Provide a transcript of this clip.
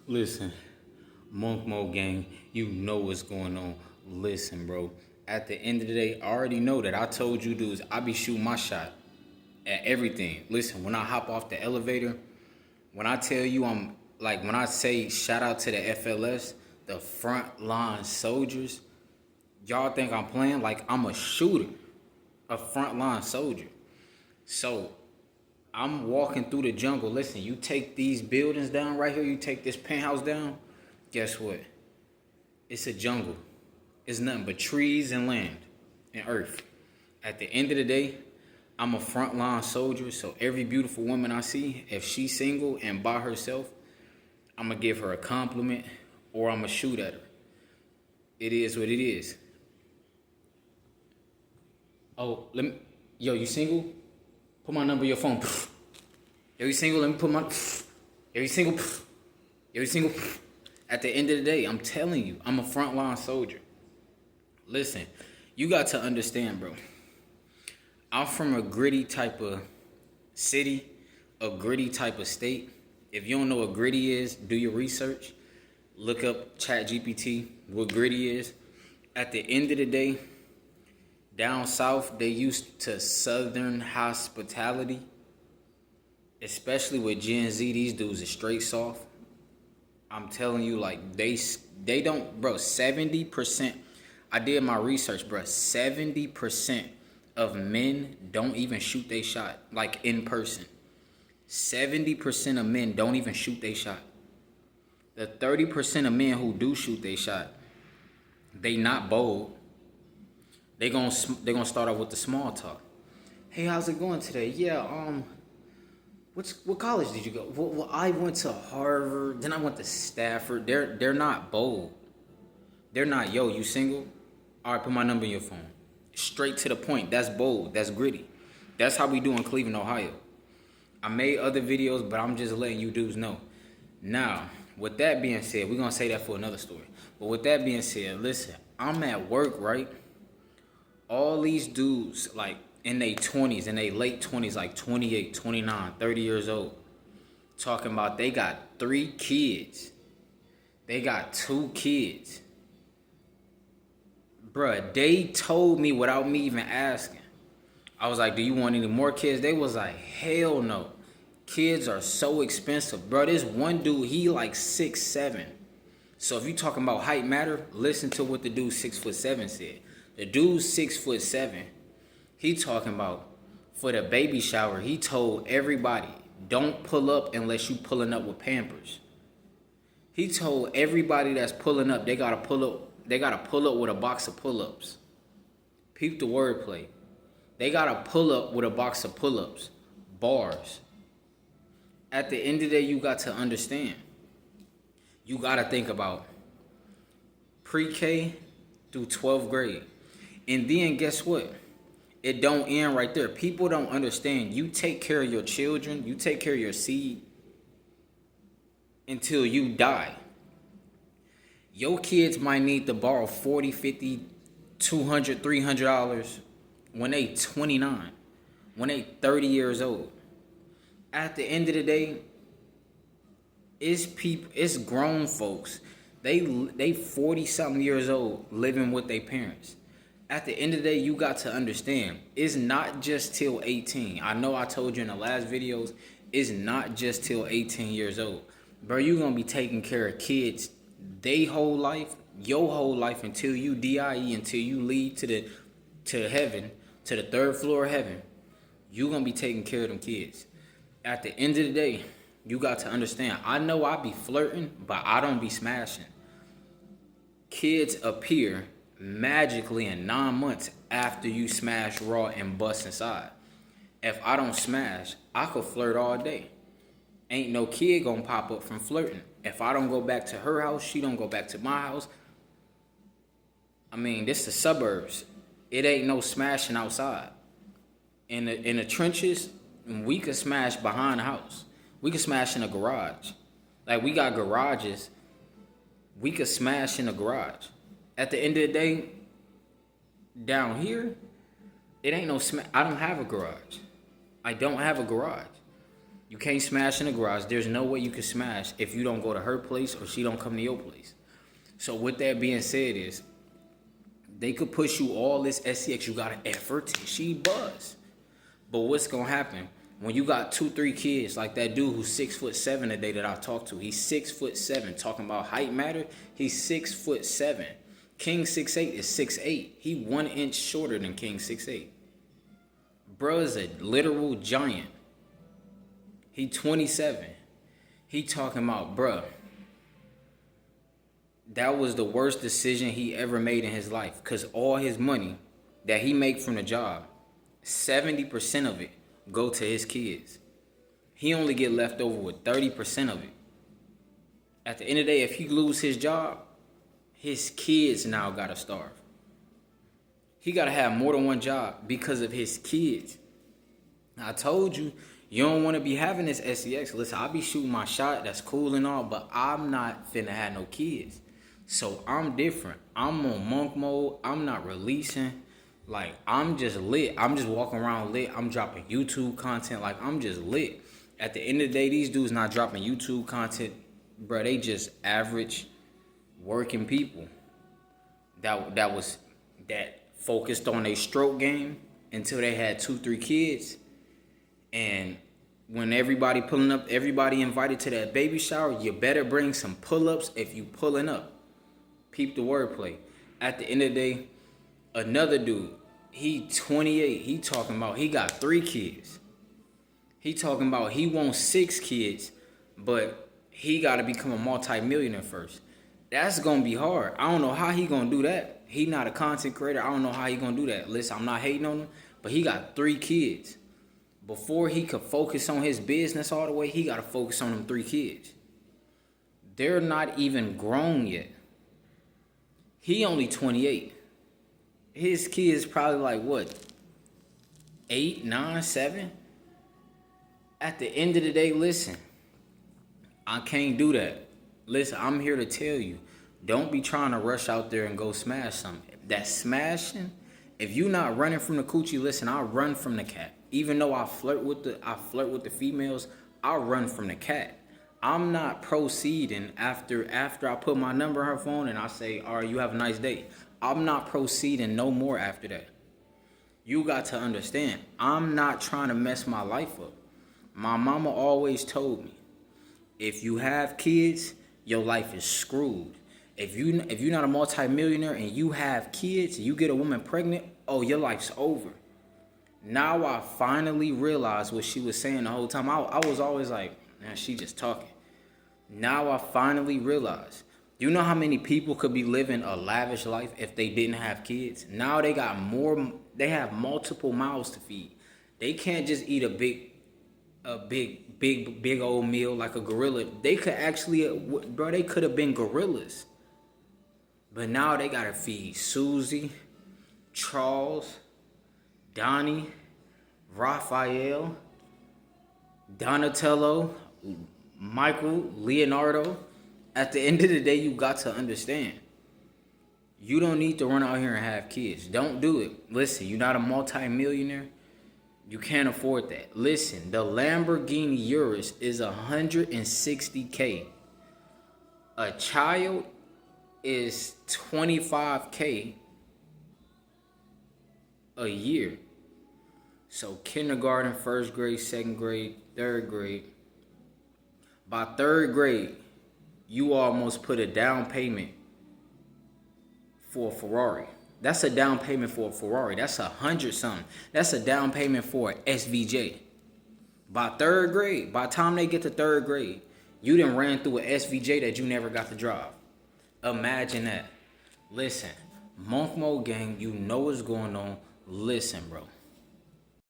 Listen, Monk Mo gang, you know what's going on. Listen, bro. At the end of the day, I already know that I told you dudes I be shooting my shot at everything. Listen, when I hop off the elevator, when I tell you I'm like when I say shout out to the FLS, the front line soldiers, y'all think I'm playing like I'm a shooter, a front line soldier. So I'm walking through the jungle. Listen, you take these buildings down right here, you take this penthouse down, guess what? It's a jungle. It's nothing but trees and land and earth. At the end of the day, I'm a frontline soldier, so every beautiful woman I see, if she's single and by herself, I'm gonna give her a compliment or I'm gonna shoot at her. It is what it is. Oh, yo, you single? Put my number in your phone. Yo, you single? Let me put my, yo, you single? Yo, you single? At the end of the day, I'm telling you, I'm a frontline soldier. Listen, you got to understand, bro. I'm from a gritty type of city, a gritty type of state. If you don't know what gritty is, do your research. Look up ChatGPT, what gritty is. At the end of the day, down south, they used to Southern hospitality. Especially with Gen Z, these dudes are straight soft. I'm telling you, like, they don't, bro, 70%. I did my research, bro. 70% of men don't even shoot they shot, like, in person. 70% of men don't even shoot they shot. The 30% of men who do shoot they shot, they not bold. They gonna start off with the small talk. Hey, how's it going today? Yeah, what college did you go? Well, I went to Harvard. Then I went to Stafford. They're not bold. They're not. Yo, you single? All right, put my number in your phone. Straight to the point. That's bold. That's gritty. That's how we do in Cleveland, Ohio. I made other videos, but I'm just letting you dudes know. Now, with that being said, we're gonna say that for another story. But with that being said, listen, I'm at work, right? All these dudes, like, in their 20s, in their late 20s, like 28, 29, 30 years old, talking about they got 3 kids. They got 2 kids. Bruh, they told me without me even asking. I was like, do you want any more kids? They was like, hell no. Kids are so expensive. Bruh, this one dude, he like 6'7". So if you talking about height matter, listen to what the dude 6'7" said. The dude 6'7", he talking about for the baby shower, he told everybody, don't pull up unless you pulling up with Pampers. He told everybody that's pulling up, they gotta pull up with a box of pull-ups. Peep the wordplay. They gotta pull up with a box of pull-ups. Bars. At the end of the day, you got to understand. You gotta think about pre-K through 12th grade. And then guess what? It don't end right there. People don't understand. You take care of your children, you take care of your seed until you die. Your kids might need to borrow $40, $50, $200, $300 when they 29, when they 30 years old. At the end of the day, it's grown folks. They 40 something years old living with their parents. At the end of the day, you got to understand, it's not just till 18. I know I told you in the last videos, it's not just till 18 years old. Bro, you gonna be taking care of kids they whole life, your whole life until you DIE, until you leave to heaven, to the 3rd floor of heaven. You gonna be taking care of them kids. At the end of the day, you got to understand, I know I be flirting, but I don't be smashing. Kids appear magically in 9 months after you smash raw and bust inside. If I don't smash, I could flirt all day. Ain't no kid gonna pop up from flirting. If I don't go back to her house, she don't go back to my house. I mean, this the suburbs. It ain't no smashing outside. In the trenches, we could smash behind the house. We could smash in a garage. Like, we got garages. We could smash in a garage. At the end of the day, down here, it ain't no smash. I don't have a garage. I don't have a garage. You can't smash in the garage. There's no way you can smash if you don't go to her place or she don't come to your place. So with that being said is, they could push you all this SCX. You got an effort. She buzz. But what's going to happen? When you got 2-3 kids, like that dude who's 6'7" today that I talked to. He's 6'7". Talking about height matter. He's 6'7". King 6'8" is 6'8". He 1 inch shorter than King 6'8". Bruh is a literal giant. He 27. He talking about, bruh, that was the worst decision he ever made in his life. Because all his money that he make from the job, 70% of it go to his kids. He only get left over with 30% of it. At the end of the day, if he lose his job, his kids now gotta starve. He gotta have more than one job because of his kids. I told you, you don't want to be having this SCX. Listen, I'll be shooting my shot. That's cool and all, but I'm not finna have no kids. So I'm different. I'm on monk mode. I'm not releasing. Like, I'm just lit. I'm just walking around lit. I'm dropping YouTube content. Like, I'm just lit. At the end of the day, these dudes not dropping YouTube content. Bro, they just average working people that focused on their stroke game until they had 2-3 kids. And when everybody pulling up, everybody invited to that baby shower, you better bring some pull-ups if you pulling up. Peep the wordplay. At the end of the day, another dude, he 28, he talking about he got 3 kids. He talking about he wants 6 kids, but he got to become a multi-millionaire first. That's going to be hard. I don't know how he going to do that. He not a content creator. I don't know how he going to do that. Listen, I'm not hating on him, but he got 3 kids. Before he could focus on his business all the way, he got to focus on them 3 kids. They're not even grown yet. He only 28. His kids probably like, what, 8, 9, 7? At the end of the day, listen, I can't do that. Listen, I'm here to tell you, don't be trying to rush out there and go smash something. That smashing, if you not running from the coochie, listen, I run from the cat. Even though I flirt with the females, I run from the cat. I'm not proceeding after I put my number in her phone and I say, all right, you have a nice day. I'm not proceeding no more after that. You got to understand, I'm not trying to mess my life up. My mama always told me, if you have kids, your life is screwed. If you're not a multimillionaire and you have kids, you get a woman pregnant, oh, your life's over. Now I finally realized what she was saying the whole time. I was always like, man, she just talking. Now I finally realized. You know how many people could be living a lavish life if they didn't have kids? Now they have multiple mouths to feed. They can't just eat a big old meal like a gorilla. They could actually, bro, they could have been gorillas. But now they gotta feed Susie, Charles, Donnie, Raphael, Donatello, Michael, Leonardo. At the end of the day, you got to understand, you don't need to run out here and have kids. Don't do it. Listen, you're not a multi-millionaire. You can't afford that. Listen, the Lamborghini Urus is $160K. A child is $25K a year. So kindergarten, first grade, second grade, third grade. By third grade, you almost put a down payment for a Ferrari. That's a down payment for a Ferrari. That's 100 something. That's a down payment for an SVJ. By third grade, by the time they get to third grade, you done ran through an SVJ that you never got to drive. Imagine that. Listen, Monk Mode Gang, you know what's going on. Listen, bro.